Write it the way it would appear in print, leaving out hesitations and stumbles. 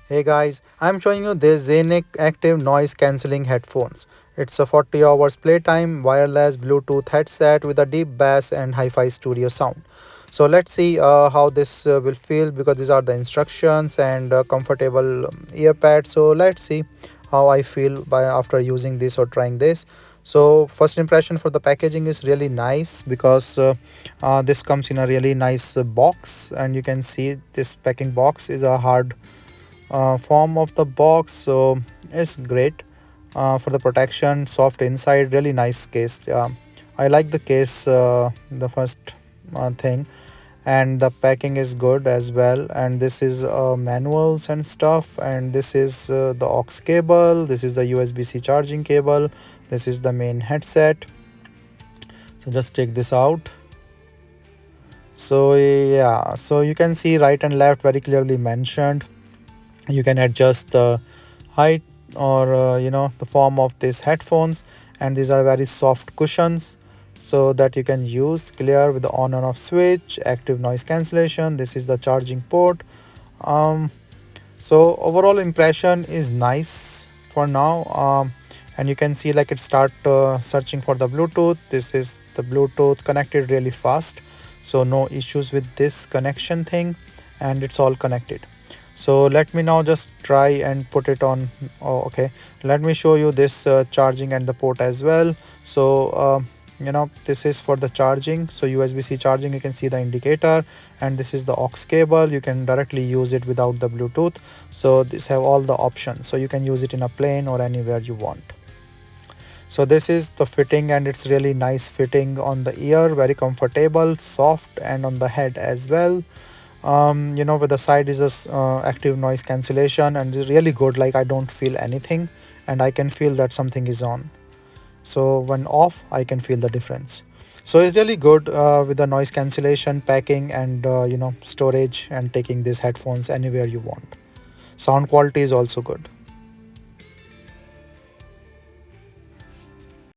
Hey guys, I'm showing you this ZIHNIC active noise cancelling headphones. It's a 40 hours playtime wireless Bluetooth headset with a deep bass and hi-fi studio sound. So let's see how this will feel because these are the instructions and comfortable earpads. So let's see how I feel by after using this or trying this. So first impression for the packaging is really nice because this comes in a really nice box, and you can see this packing box is a hard form of the box, so it's great for the protection. Soft inside, really nice case. I like the case, the first thing, and the packing is good as well. And this is manuals and stuff, and this is the aux cable, this is the USB-C charging cable, this is the main headset. So just take this out. So yeah, so you can see right and left very clearly mentioned. You can adjust the height or the form of these headphones, and these are very soft cushions so that you can use clear with the on and off switch, active noise cancellation. This is the charging port. um, so overall impression is nice for now. And you can see like it start searching for the Bluetooth. This is the Bluetooth connected really fast, so no issues with this connection thing, and it's all connected. So let me now just try and put it on. Oh, okay, let me show you this charging and the port as well. So this is for the charging, so USB-C charging, you can see the indicator, and this is the aux cable. You can directly use it without the Bluetooth. So this have all the options, so you can use it in a plane or anywhere you want. So this is the fitting, and it's really nice fitting on the ear, very comfortable, soft, and on the head as well. With the side is a active noise cancellation, and it's really good. Like I don't feel anything, and I can feel that something is on. So when off, I can feel the difference. So it's really good with the noise cancellation, packing, and storage, and taking these headphones anywhere you want. Sound quality is also good.